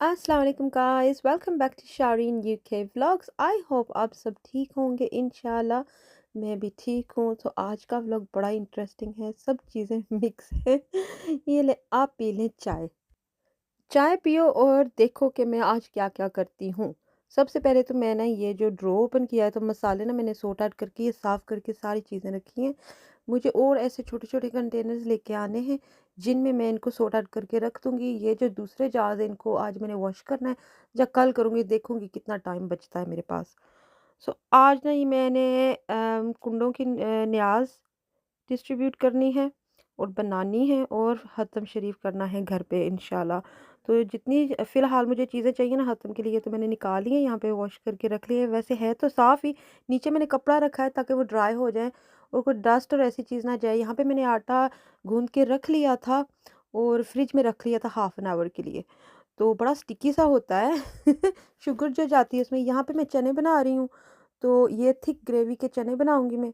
अस्सलाम वालेकुम guys, welcome back to Shareen UK vlogs. I hope आप सब ठीक होंगे। इंशाल्लाह मैं भी ठीक हूँ। तो आज का व्लॉग बड़ा इंटरेस्टिंग है, सब चीज़ें मिक्स है। ये ले, आप पी लें चाय। चाय पियो और देखो कि मैं आज क्या-क्या करती हूँ। सबसे पहले तो मैं ना ये जो ड्रॉ ओपन किया है तो मसाले ना मैंने सॉर्ट आउट करके ये साफ़ करके सारी चीज़ें रखी हैं। मुझे और ऐसे छोटे-छोटे कंटेनर्स लेके आने हैं जिनमें मैं इनको सॉर्ट आउट करके रख दूँगी। ये जो दूसरे जार्स हैं इनको आज मैंने वॉश करना है या कल करूँगी, देखूँगी कितना टाइम बचता है मेरे पास। सो आज ना ये मैंने कुंडों की न्याज़ डिस्ट्रीब्यूट करनी है और बनानी है और ख़त्म शरीफ करना है घर पे इंशाल्लाह। तो जितनी फ़िलहाल मुझे चीज़ें चाहिए ना ख़त्म के लिए तो मैंने निकाली है, यहाँ पे वॉश करके रख ली है। वैसे है तो साफ़ ही, नीचे मैंने कपड़ा रखा है ताकि वो ड्राई हो जाए और कोई डस्ट और ऐसी चीज़ ना जाए। यहाँ पे मैंने आटा गूँध के रख लिया था और फ्रिज में रख लिया था हाफ़ एन आवर के लिए। तो बड़ा स्टिकी सा होता है। शुगर जो जाती है उसमें। यहाँ पे मैं चने बना रही हूँ, तो ये थिक ग्रेवी के चने बनाऊँगी मैं।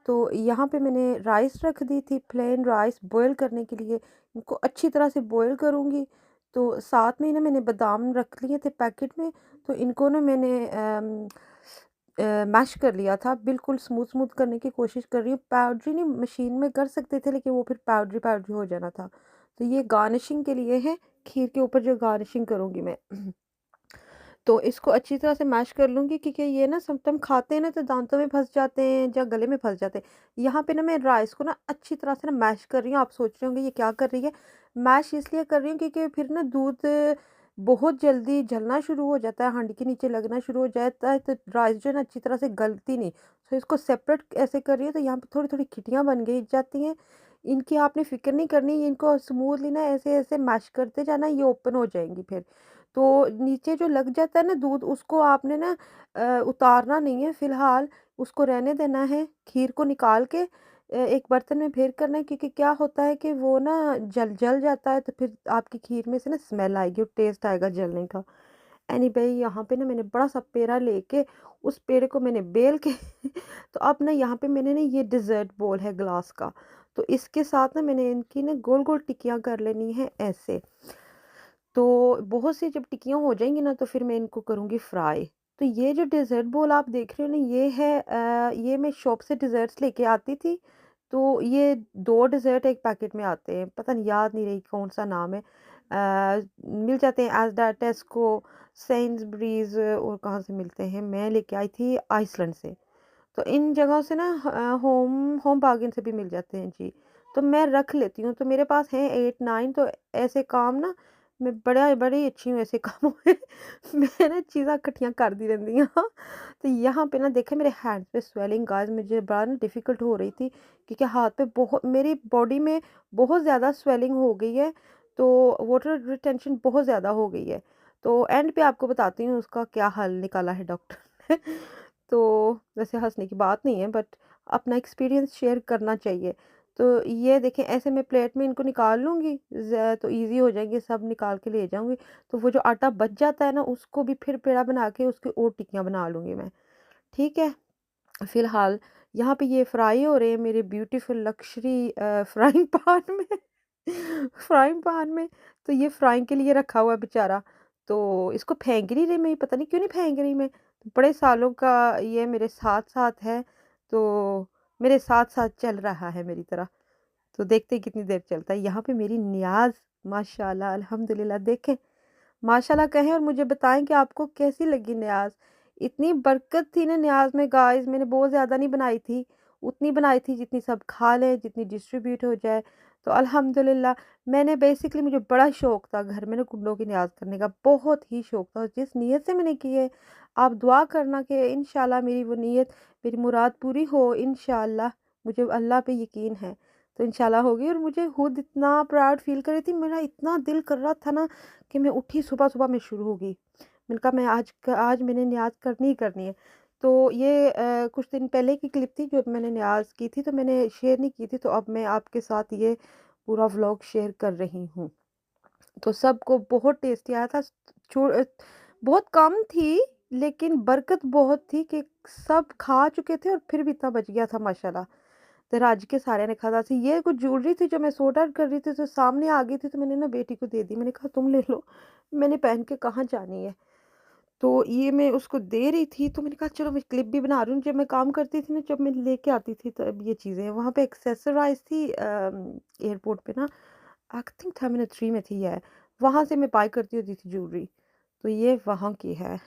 तो यहाँ पे मैंने राइस रख दी थी, प्लेन राइस बॉयल करने के लिए। इनको अच्छी तरह से बॉयल करूँगी। तो साथ में ही ना मैंने बादाम रख लिए थे पैकेट में, तो इनको ना मैंने मैश कर लिया था। बिल्कुल स्मूथ स्मूथ करने की कोशिश कर रही हूँ। पाउडरी नहीं, मशीन में कर सकते थे लेकिन वो फिर पाउडरी पाउडरी हो जाना था। तो ये गार्निशिंग के लिए है, खीर के ऊपर जो गार्निशिंग करूँगी मैं। तो इसको अच्छी तरह से मैश कर लूँगी क्योंकि ये ना समटाइम खाते हैं ना तो दाँतों में फँस जाते हैं या गले में फँस जाते हैं। यहाँ पे ना मैं राइस को ना अच्छी तरह से ना मैश कर रही हूँ। आप सोच रहे होंगे ये क्या कर रही है? मैश इसलिए कर रही हूँ क्योंकि फिर ना दूध बहुत जल्दी जलना शुरू हो जाता है, हांडी के नीचे लगना शुरू हो जाता है तो राइस जो है ना अच्छी तरह से गलती नहीं। तो इसको सेपरेट ऐसे कर रही हूँ तो यहाँ पे थोड़ी-थोड़ी खिटियाँ बन गई जाती हैं। इनकी आपने फ़िक्र नहीं करनी, इनको स्मूथली ना ऐसे-ऐसे मैश करते जाना, ये ओपन हो जाएँगी फिर। तो नीचे जो लग जाता है ना दूध, उसको आपने ना उतारना नहीं है फ़िलहाल, उसको रहने देना है। खीर को निकाल के एक बर्तन में फिर करना है क्योंकि क्या होता है कि वो ना जल जल जाता है तो फिर आपकी खीर में से ना स्मेल आएगी और टेस्ट आएगा जलने का। एनीवे यहाँ पे ना मैंने बड़ा-सा पेड़ा लेके उस पेड़े को मैंने बेल के तो अब ना यहाँ पे मैंने ना ये डेज़र्ट बोल है ग्लास का, तो इसके साथ ना मैंने इनकी ना गोल-गोल टिक्कियाँ कर लेनी है ऐसे। तो बहुत सी जब टिक्कियाँ हो जाएँगी ना तो फिर मैं इनको करूँगी फ्राई। तो ये जो डेज़र्ट बोल आप देख रहे हो ना ये है ये मैं शॉप से डेज़र्ट्स लेके आती थी। तो ये 2 डेज़र्ट एक पैकेट में आते हैं, पता नहीं याद नहीं रही कौन-सा नाम है। मिल जाते हैं एस्दा, टेस्को, सेंसबरीज़ और कहाँ से मिलते हैं, मैं लेके आई थी आइसलैंड से। तो इन जगहों से ना होम होम बार्गेन से भी मिल जाते हैं जी। तो मैं रख लेती हूँ, तो मेरे पास हैं 8-9 तो ऐसे काम ना मैं बड़ी अच्छी हूँ ऐसे कामों में। मैं ना चीज़ां इकट्ठियां कर दी रहंदी हाँ। तो यहाँ पे ना देखे मेरे हैंड्स पे स्वेलिंग गाइस मुझे बड़ा ना डिफ़िकल्ट हो रही थी क्योंकि हाथ पे बहुत मेरी बॉडी में बहुत ज़्यादा स्वेलिंग हो गई है, तो वाटर रिटेंशन बहुत ज़्यादा हो गई है। तो एंड पे आपको बताती हूँ उसका क्या हल निकाला है डॉक्टर ने। तो वैसे हँसने की बात नहीं है बट अपना एक्सपीरियंस शेयर करना चाहिए। तो ये देखें ऐसे मैं प्लेट में इनको निकाल लूँगी तो ईज़ी हो जाएँगे, सब निकाल के ले जाऊँगी। तो वो जो आटा बच जाता है ना उसको भी फिर पेड़ा बना के उसकी और टिक्कियाँ बना लूँगी मैं, ठीक है? फ़िलहाल यहाँ पे ये फ्राई हो रहे हैं मेरे ब्यूटीफुल लक्ज़री फ्राइंग पैन में। फ्राइंग पैन में, तो ये फ्राइंग के लिए रखा हुआ है बेचारा। तो इसको फेंक ही नहीं रही मैं, पता नहीं क्यों नहीं फेंक रही मैं। बड़े सालों का ये मेरे साथ-साथ है, तो मेरे साथ-साथ चल रहा है मेरी तरह। तो देखते हैं कितनी देर चलता है। यहाँ पे मेरी नियाज़ माशाल्लाह अल्हम्दुलिल्लाह देखें, माशाल्लाह कहें और मुझे बताएँ कि आपको कैसी लगी न्याज़? इतनी बरकत थी ना न्याज़ में गाइस, मैंने बहुत ज़्यादा नहीं बनाई थी, उतनी बनाई थी जितनी सब खा लें, जितनी डिस्ट्रीब्यूट हो जाए। तो अल्हम्दुलिल्लाह मैंने बेसिकली मुझे बड़ा शौक था घर में ना कुंडों की न्याज़ करने का, बहुत ही शौक था। और जिस नीयत से मैंने की है, आप दुआ करना कि इंशाल्लाह मेरी वो नीयत, मेरी मुराद पूरी हो इंशाल्लाह। मुझे अल्लाह पे यकीन है। तो इंशाल्लाह होगी और मुझे खुद इतना प्राउड फ़ील कर रही थी, मेरा इतना दिल कर रहा था ना कि मैं उठी सुबह-सुबह मैं शुरू हो गई। मैंने कहा मैं आज मैंने नियाज़ करनी ही करनी है। तो ये कुछ दिन पहले की क्लिप थी जो मैंने नियाज़ की थी, तो मैंने शेयर नहीं की थी, तो अब मैं आपके साथ ये पूरा व्लॉग शेयर कर रही हूँ। तो सबको बहुत टेस्टी आया था। बहुत कम थी लेकिन बरकत बहुत थी कि सब खा चुके थे और फिर भी इतना बच गया था माशाल्लाह। तो राज के सारे ने कहा था ये कुछ ज्वेलरी थी जो मैं सॉर्ट आउट कर रही थी, तो सामने आ गई थी, तो मैंने ना बेटी को दे दी। मैंने कहा तुम ले लो, मैंने पहन के कहाँ जानी है। तो ये मैं उसको दे रही थी, तो मैंने कहा चलो मैं क्लिप भी बना रही हूँ। जब मैं काम करती थी ना, जब मैं लेके आती थी तब ये चीज़ें वहाँ पे एक्सेसराइज़ थी एयरपोर्ट पे ना, आई थिंक टर्मिनल 3 में थी ये, वहाँ से मैं बाय करती होती थी ज्वेलरी। तो ये वहाँ की है।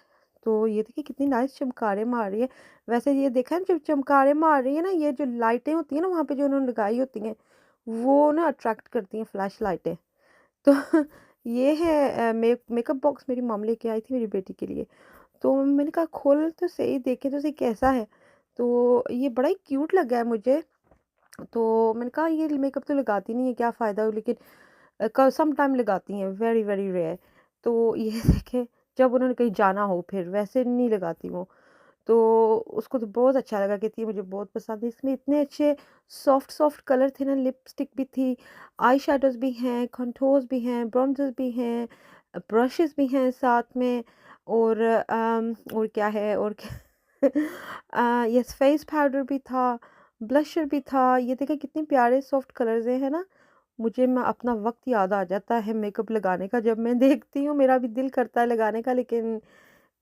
तो ये देखिए कितनी नाइस चमकारे मार रही है। वैसे ये देखा है जब चमकारे मार रही है ना, ये जो लाइटें होती हैं ना वहाँ पे जो उन्होंने लगाई होती हैं, वो ना अट्रैक्ट करती हैं फ्लैश लाइटें। तो ये है मेकअप बॉक्स मेरी मॉम लेके आई थी मेरी बेटी के लिए। तो मैंने कहा खोल तो सही, देखें तो सही कैसा है। तो ये बड़ा ही क्यूट लगा है मुझे। तो मैंने कहा ये मेकअप तो लगाती नहीं है, क्या फ़ायदा, लेकिन सम टाइम लगाती हैं, वेरी वेरी रेयर। तो ये देखें, जब उन्होंने कहीं जाना हो फिर, वैसे नहीं लगाती वो। तो उसको तो बहुत अच्छा लगा, कहती है मुझे बहुत पसंद है। इसमें इतने अच्छे सॉफ्ट सॉफ्ट कलर थे ना, लिपस्टिक भी थी, आई शेडोज़ भी हैं, कंटूर्स भी हैं, ब्रॉन्ज़र्स भी हैं, ब्रशेज़ भी हैं साथ में, और और क्या है और क्या यस फेस पाउडर भी था, ब्लशर भी था। ये देखिए कितने प्यारे सॉफ्ट कलर्स हैं, है ना? मुझे मैं अपना वक़्त याद आ जाता है मेकअप लगाने का, जब मैं देखती हूँ मेरा भी दिल करता है लगाने का, लेकिन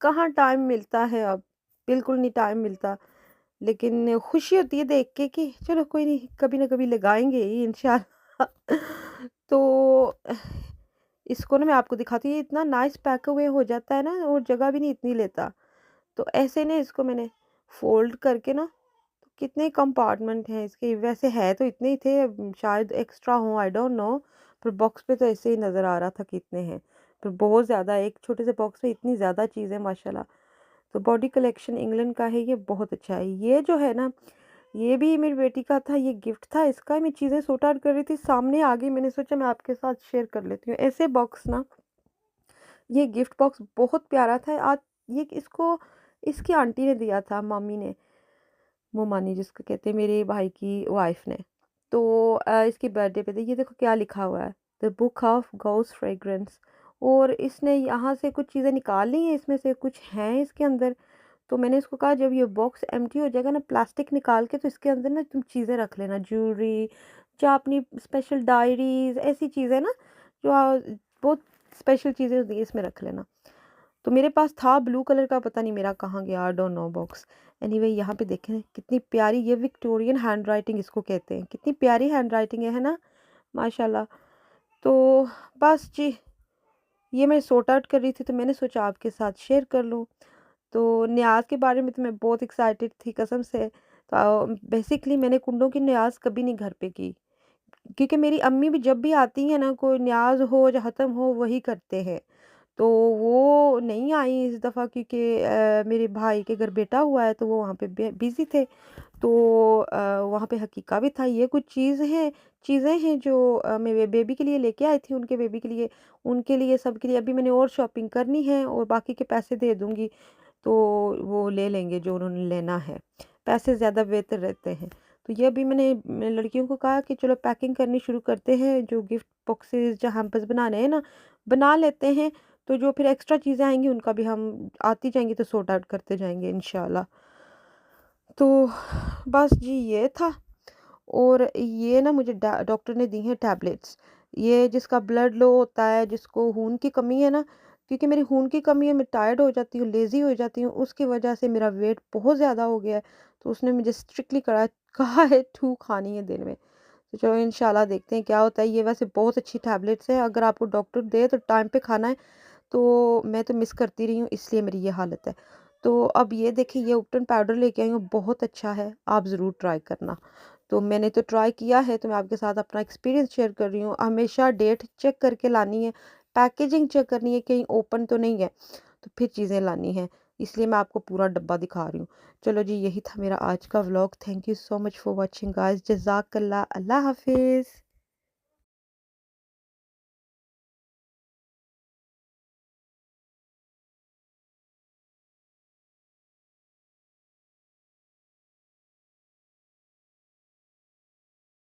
कहाँ टाइम मिलता है अब, बिल्कुल नहीं टाइम मिलता। लेकिन खुशी होती है देख के कि चलो कोई नहीं, कभी ना कभी लगाएँगे ही इंशाल्लाह। तो इसको ना मैं आपको दिखाती हूँ, ये इतना नाइस पैक अवे हो जाता है ना, और जगह भी नहीं इतनी लेता। तो ऐसे ना इसको मैंने फ़ोल्ड करके ना, तो कितने कंपार्टमेंट हैं इसके, वैसे है तो इतने ही थे, शायद एक्स्ट्रा हों, आई डोंट नो, पर बॉक्स पे तो ऐसे ही नज़र आ रहा था कि इतने हैं। पर बहुत ज़्यादा, एक छोटे से बॉक्स में इतनी ज़्यादा चीज़ें माशाल्लाह। तो बॉडी कलेक्शन इंग्लैंड का है, ये बहुत अच्छा है। ये जो है ना, ये भी मेरी बेटी का था, ये गिफ्ट था इसका। मैं चीज़ें सॉर्ट आउट कर रही थी, सामने आ गई, मैंने सोचा मैं आपके साथ शेयर कर लेती हूँ। ऐसे बॉक्स ना, ये गिफ्ट बॉक्स बहुत प्यारा था। आज ये इसको इसकी आंटी ने दिया था, मम्मी ने, मोमानी जिसको कहते हैं, मेरे भाई की वाइफ ने। तो इसकी बर्थडे पे थी। ये देखो क्या लिखा हुआ है, the book of Gauss fragrance. और इसने यहाँ से कुछ चीज़ें निकाल ली हैं, इसमें से कुछ हैं इसके अंदर। तो मैंने इसको कहा जब ये बॉक्स एम्प्टी हो जाएगा ना, प्लास्टिक निकाल के, तो इसके अंदर ना तुम चीज़ें रख लेना, ज्वेलरी या अपनी स्पेशल डायरीज़, ऐसी चीज़ें ना जो बहुत स्पेशल चीज़ें होती हैं, इसमें रख लेना। तो मेरे पास था ब्लू कलर का, पता नहीं मेरा कहाँ गया, I don't know box. Anyway यहाँ पे देखें कितनी प्यारी, ये विक्टोरियन हैंडराइटिंग इसको कहते हैं, कितनी प्यारी हैंडराइटिंग है ना, माशाल्लाह। तो बस जी, ये मैं सॉर्ट आउट कर रही थी, तो मैंने सोचा आपके साथ शेयर कर लूँ। तो न्याज़ के बारे में तो मैं बहुत एक्साइटेड थी कसम से। तो बेसिकली मैंने कुंडों की न्याज़ कभी नहीं घर पे की, क्योंकि मेरी अम्मी भी जब भी आती हैं ना, कोई न्याज़ हो या ख़त्म हो, वही करते हैं। तो वो नहीं आई इस दफ़ा, क्योंकि मेरे भाई के घर बेटा हुआ है, तो वो वहाँ पे बिज़ी थे। तो वहाँ पे हकीका भी था। ये कुछ चीज़ें हैं जो मैं बेबी के लिए लेके आई थी, उनके लिए सबके लिए। अभी मैंने और शॉपिंग करनी है, और बाकी के पैसे दे दूँगी, तो वो ले लेंगे जो उन्होंने लेना है। पैसे ज़्यादा बेहतर रहते हैं। तो ये अभी मैंने लड़कियों को कहा कि चलो पैकिंग करनी शुरू करते हैं, जो गिफ्ट बॉक्सेस या हैम्पर्स बनाने हैं ना, बना लेते हैं। तो जो फिर एक्स्ट्रा चीज़ें आएँगी उनका भी हम आती जाएँगी, तो सॉर्ट आउट करते जाएँगे इंशाल्लाह। तो बस जी ये था। और ये ना मुझे डॉक्टर ने दी हैं टैबलेट्स। ये जिसका ब्लड लो होता है, जिसको खून की कमी है ना, क्योंकि मेरी खून की कमी है, मैं टायर्ड हो जाती हूँ, लेज़ी हो जाती हूँ, उसकी वजह से मेरा वेट बहुत ज़्यादा हो गया है। तो उसने मुझे स्ट्रिक्टली कहा है 2 खानी है दिन में। तो चलो इंशाल्लाह देखते हैं क्या होता है। ये वैसे बहुत अच्छी टैबलेट्स हैं, अगर आपको डॉक्टर दे तो टाइम पे खाना है। तो मैं तो मिस करती रही हूँ, इसलिए मेरी ये हालत है। तो अब ये देखिए, ये उपटन पाउडर लेके आई हूँ, बहुत अच्छा है, आप ज़रूर ट्राई करना। तो मैंने तो ट्राई किया है, तो मैं आपके साथ अपना एक्सपीरियंस शेयर कर रही हूँ। हमेशा डेट चेक करके लानी है, पैकेजिंग चेक करनी है कहीं ओपन तो नहीं है, तो फिर चीज़ें लानी हैं। इसलिए मैं आपको पूरा डब्बा दिखा रही हूँ। चलो जी, यही था मेरा आज का vlog. Thank you so much for watching guys. जज़ाकल्लाह। अल्लाह हाफ़िज़।